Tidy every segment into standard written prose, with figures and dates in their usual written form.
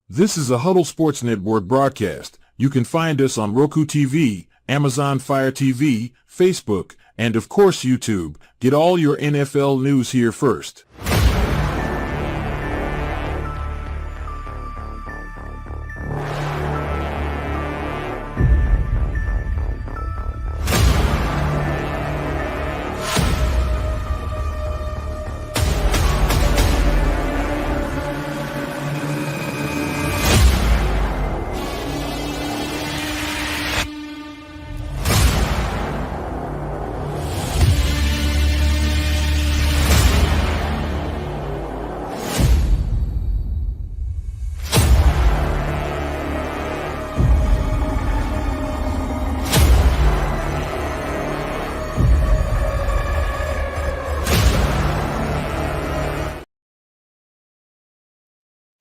This is a Huddle Sports Network broadcast. You can find us on Roku TV, Amazon Fire TV, Facebook, and of course YouTube. Get all your NFL news here first.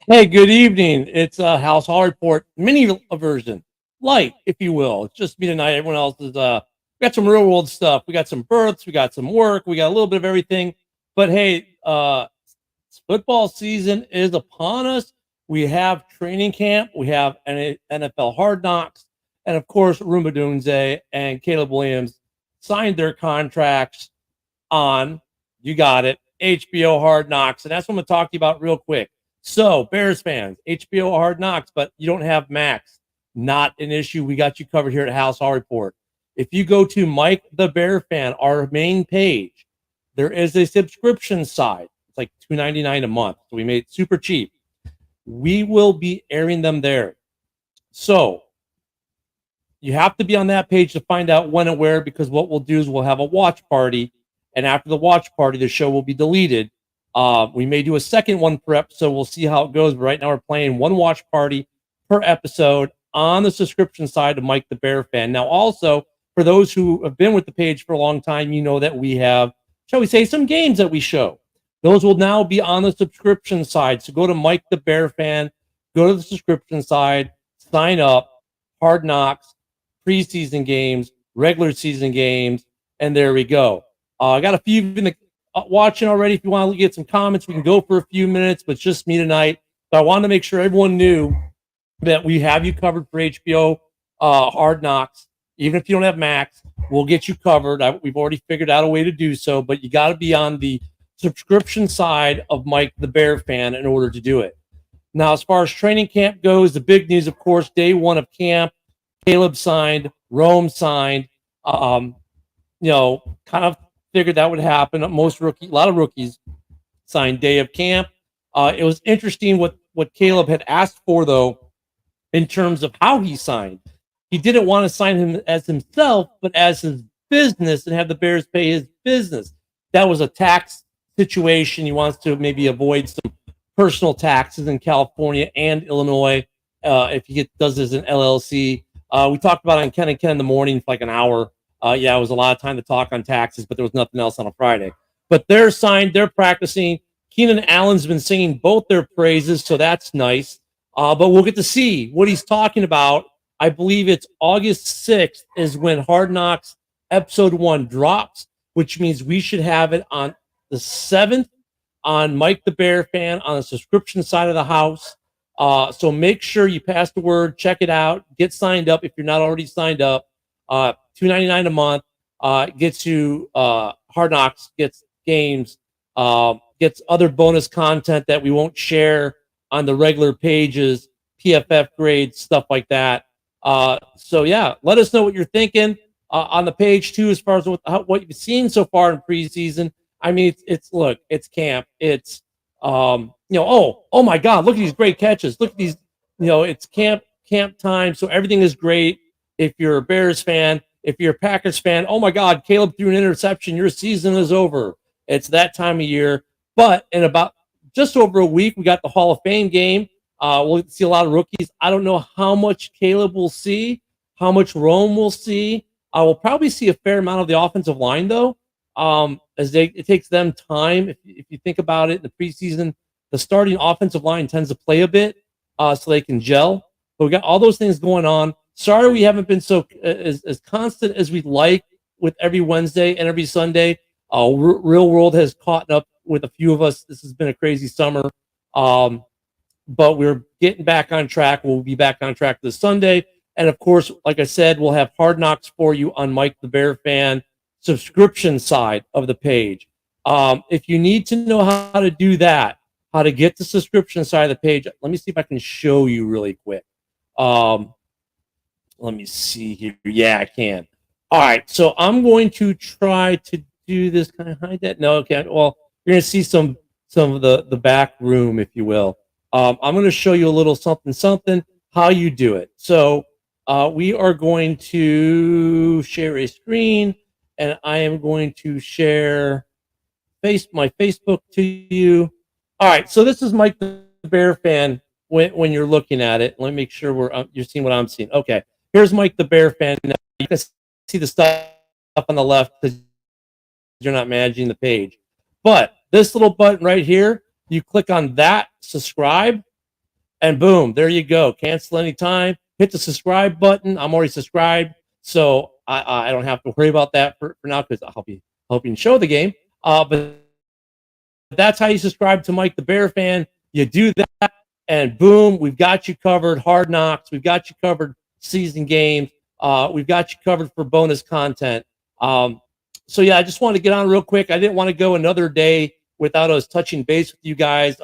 Hey, good evening. It's a House Hall Report mini version, light, if you will. It's just me tonight. Everyone else is, we got some real world stuff. We got some births. We got some work. We got a little bit of everything. But hey, football season is upon us. We have training camp. We have NFL Hard Knocks. And of course, Roomba Dunze and Caleb Williams signed their contracts on, you got it, HBO Hard Knocks. And that's what I'm going to talk to you about real quick. So, Bears fans, HBO Hard Knocks, but you don't have Max. Not an issue. We got you covered here at House Hall Report. If you go to Mike the Bear Fan, our main page, there is a subscription side. It's like $2.99 a month. So we made it super cheap. We will be airing them there. So you have to be on that page to find out when and where, because what we'll do is we'll have a watch party. And after the watch party, the show will be deleted. We may do a second one per episode. We'll see how it goes. But right now we're playing one watch party per episode on the subscription side of Mike the Bear Fan. Now, also, for those who have been with the page for a long time, you know that we have, shall we say, some games that we show. Those will now be on the subscription side. So go to Mike the Bear Fan, go to the subscription side, sign up, Hard Knocks, preseason games, regular season games, and there we go. I got a few in the watching already. If you want to get some comments, we can go for a few minutes, but it's just me tonight. So I wanted to make sure everyone knew that we have you covered for HBO Hard Knocks. Even if you don't have Max, we'll get you covered. We've already figured out a way to do so, but you got to be on the subscription side of Mike the Bear Fan in order to do it. Now, as far as training camp goes, the big news, of course, day one of camp, Caleb signed, Rome signed, kind of figured that would happen. A lot of rookies signed day of camp. It was interesting what Caleb had asked for, though, in terms of how he signed. He didn't want to sign him as himself, but as his business and have the Bears pay his business. That was a tax situation. He wants to maybe avoid some personal taxes in California and Illinois if he does this in LLC. We talked about it on Ken and Ken in the morning for like an hour. It was a lot of time to talk on taxes, but there was nothing else on a Friday. But they're signed, they're practicing. Keenan Allen's been singing both their praises, so that's nice. But we'll get to see what he's talking about. I believe it's August 6th is when Hard Knocks Episode 1 drops, which means we should have it on the 7th on Mike the Bear Fan on the subscription side of the house. So make sure you pass the word, check it out, get signed up if you're not already signed up. $2.99 a month, gets you Hard Knocks, gets games, gets other bonus content that we won't share on the regular pages, PFF grades, stuff like that. Let us know what you're thinking on the page too, as far as what you've seen so far in preseason. I mean, it's camp. It's oh my God, look at these great catches. Look at these, it's camp time, so everything is great. If you're a Bears fan, if you're a Packers fan, oh my God, Caleb threw an interception. Your season is over. It's that time of year. But in about just over a week, we got the Hall of Fame game. We'll see a lot of rookies. I don't know how much Caleb will see, how much Rome will see. I will probably see a fair amount of the offensive line, though, it takes them time. If you think about it, in the preseason, the starting offensive line tends to play a bit so they can gel. But we got all those things going on. Sorry we haven't been so as constant as we'd like with every Wednesday and every Sunday. Real World has caught up with a few of us. This has been a crazy summer. but we're getting back on track. We'll be back on track this Sunday. And of course, like I said, we'll have Hard Knocks for you on Mike the Bear Fan subscription side of the page. If you need to know how to do that, how to get the subscription side of the page, let me see if I can show you really quick. Let me see here. Yeah, I can. All right, so I'm going to try to do this. Can I hide that? No, okay. Well, you're going to see some of the back room, if you will. I'm going to show you a little something how you do it. So we are going to share a screen, and I am going to share my Facebook to you. All right, so this is Mike the Bear Fan when you're looking at it. Let me make sure you're seeing what I'm seeing. Okay, here's Mike the Bear Fan. Now you can see the stuff on the left because you're not managing the page. But this little button right here, you click on that, subscribe, and boom, there you go. Cancel anytime. Hit the subscribe button. I'm already subscribed, so I don't have to worry about that for now because I'll be helping show the game. But that's how you subscribe to Mike the Bear Fan. You do that, and boom, we've got you covered. Hard Knocks. We've got you covered. Season games. We've got you covered for bonus content. So yeah, I just wanted to get on real quick. I didn't want to go another day without us touching base with you guys.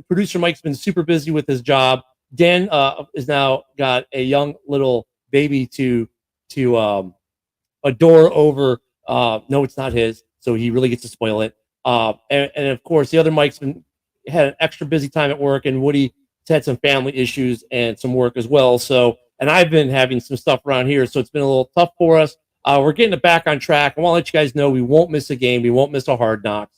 Producer Mike's been super busy with his job. Dan is now got a young little baby to adore over. No, it's not his, so he really gets to spoil it. And of course, the other Mike's had an extra busy time at work, and Woody's had some family issues and some work as well. So, and I've been having some stuff around here, so it's been a little tough for us. We're getting it back on track. I want to let you guys know we won't miss a game. We won't miss a Hard Knocks.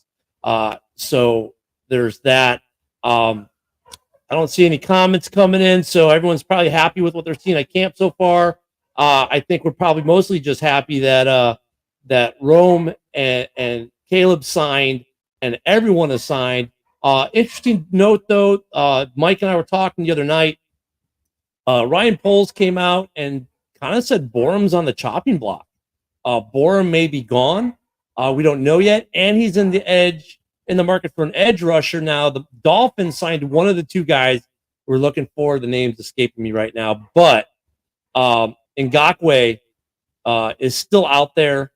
So there's that. I don't see any comments coming in, so everyone's probably happy with what they're seeing at camp so far. I think we're probably mostly just happy that that Rome and Caleb signed and everyone has signed. Interesting note, though, Mike and I were talking the other night. Ryan Poles came out and kind of said Borum's on the chopping block. Borum may be gone. We don't know yet. And he's in the market for an edge rusher now. The Dolphins signed one of the two guys. We're looking for, the names escaping me right now. But Ngakoue is still out there.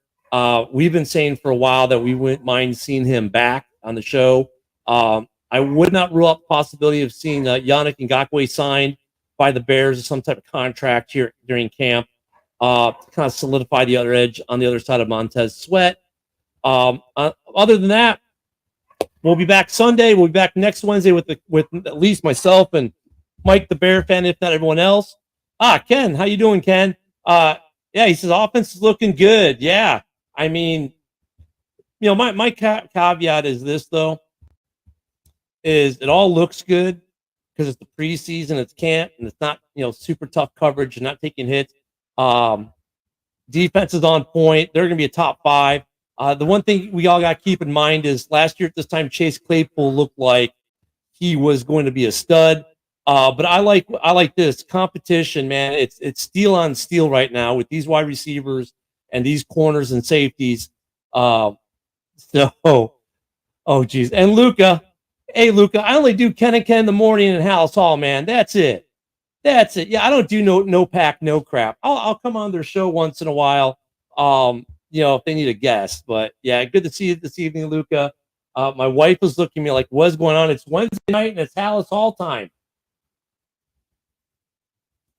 We've been saying for a while that we wouldn't mind seeing him back on the show. I would not rule out the possibility of seeing Yannick Ngakoue signed by the Bears as some type of contract here during camp. To kind of solidify the other edge on the other side of Montez Sweat. Other than that, we'll be back Sunday. We'll be back next Wednesday with at least myself and Mike the Bear Fan, if not everyone else. Ken, how you doing, Ken? Yeah, he says offense is looking good. Yeah, I mean, you know, my caveat is this though, is it all looks good because it's the preseason, it's camp, and it's not, you know, super tough coverage and not taking hits. Defense is on point. They're going to be a top 5. The one thing we all got to keep in mind is last year at this time, Chase Claypool looked like he was going to be a stud. But I like this competition, man. It's steel on steel right now with these wide receivers and these corners and safeties. Oh geez. And Luca, hey Luca, I only do Ken and Ken in the morning in Halas Hall, man. That's it. Yeah, I don't do no pack, no crap. I'll come on their show once in a while. You know, if they need a guest. But yeah, good to see you this evening, Luca. My wife was looking at me like, what's going on? It's Wednesday night and it's Halas Hall time.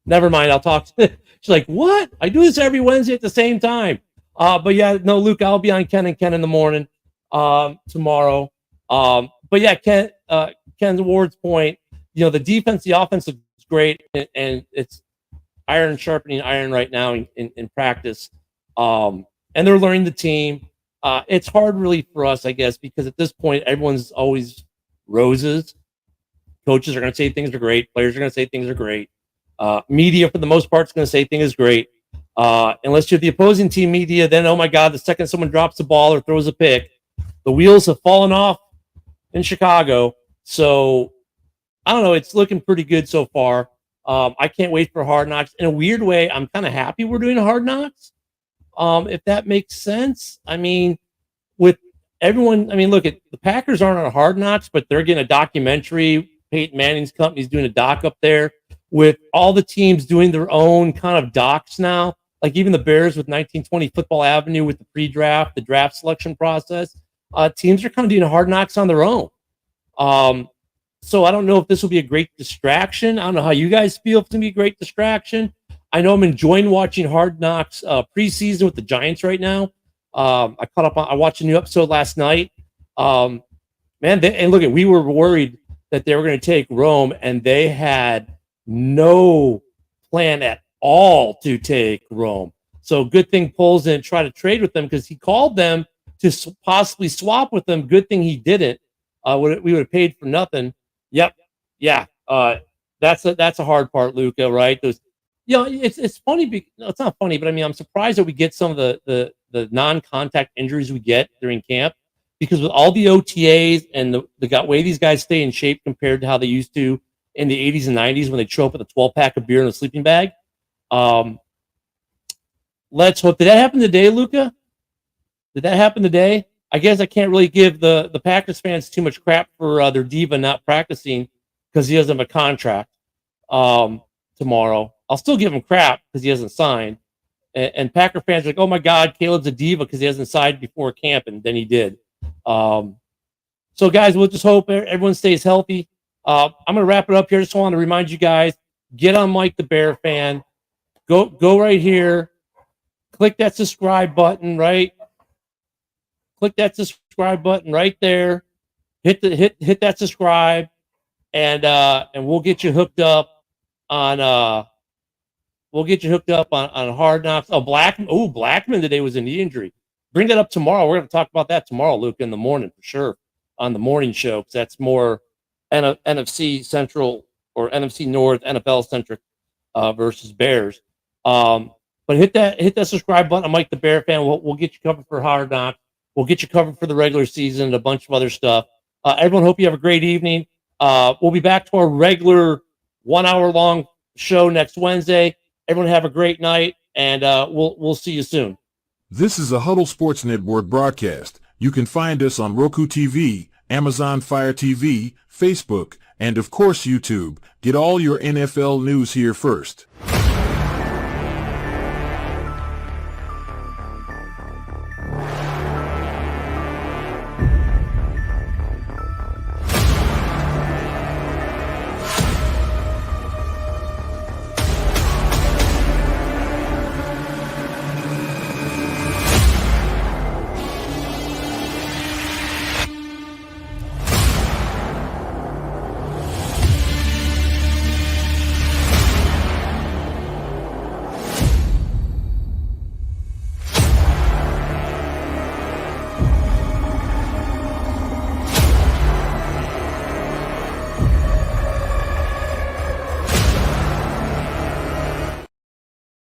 Never mind, I'll talk to she's like, what? I do this every Wednesday at the same time. But yeah, no, Luca, I'll be on Ken and Ken in the morning tomorrow. But yeah, Ken's Ward's point, you know, the defense, the offense is great, and it's iron sharpening iron right now in practice. And they're learning the team. It's hard really for us, I guess, because at this point, everyone's always roses. Coaches are going to say things are great. Players are going to say things are great. Media, for the most part, is going to say things is great. Unless you're the opposing team media, then, oh my God, the second someone drops the ball or throws a pick, the wheels have fallen off in Chicago. So I don't know. It's looking pretty good so far. I can't wait for Hard Knocks. In a weird way, I'm kind of happy we're doing Hard Knocks. If that makes sense. I mean, with everyone, I mean, look, the Packers aren't on Hard Knocks, but they're getting a documentary Peyton Manning's company is doing a doc up there with all the teams doing their own kind of docs now. Like even the Bears with 1920 Football Avenue with the pre-draft, the draft selection process. Teams are kind of doing Hard Knocks on their own. So I don't know if this will be a great distraction. I don't know how you guys feel if it's going to be a great distraction. I know I'm enjoying watching Hard Knocks preseason with the Giants right now. I watched a new episode last night. And look, we were worried that they were going to take Rome, and they had no plan at all to take Rome. So good thing Poles didn't try to trade with them because he called them to possibly swap with them. Good thing he didn't. We would have paid for nothing. Yep. Yeah. That's a hard part, Luca, right? It's funny. It's not funny, but I mean, I'm surprised that we get some of the non-contact injuries we get during camp, because with all the OTAs and the way these guys stay in shape compared to how they used to in the 80s and 90s when they show up with a 12-pack of beer in a sleeping bag. Let's hope. Did that happen today, Luca? Did that happen today? I guess I can't really give the Packers fans too much crap for their diva not practicing because he doesn't have a contract tomorrow. I'll still give him crap because he hasn't signed. And Packer fans are like, oh my God, Caleb's a diva because he hasn't signed before camp, and then he did. So guys, we'll just hope everyone stays healthy. I'm going to wrap it up here. Just want to remind you guys, get on Mike the Bear Fan. Go right here. Click that subscribe button, right? Click that subscribe button right there. Hit that subscribe, and we'll get you hooked up on Hard Knocks. Blackman today was a knee injury. Bring that up tomorrow. We're going to talk about that tomorrow, Luke, in the morning for sure on the morning show, because that's more NFC Central or NFC North NFL centric versus Bears. But hit that subscribe button. I'm Mike the Bear Fan. We'll get you covered for Hard Knocks. We'll get you covered for the regular season and a bunch of other stuff. Everyone, hope you have a great evening. We'll be back to our regular 1 hour long show next Wednesday. Everyone have a great night, and we'll see you soon. This is a Huddle Sports Network broadcast. You can find us on Roku TV, Amazon Fire TV, Facebook, and of course YouTube. Get all your NFL news here first.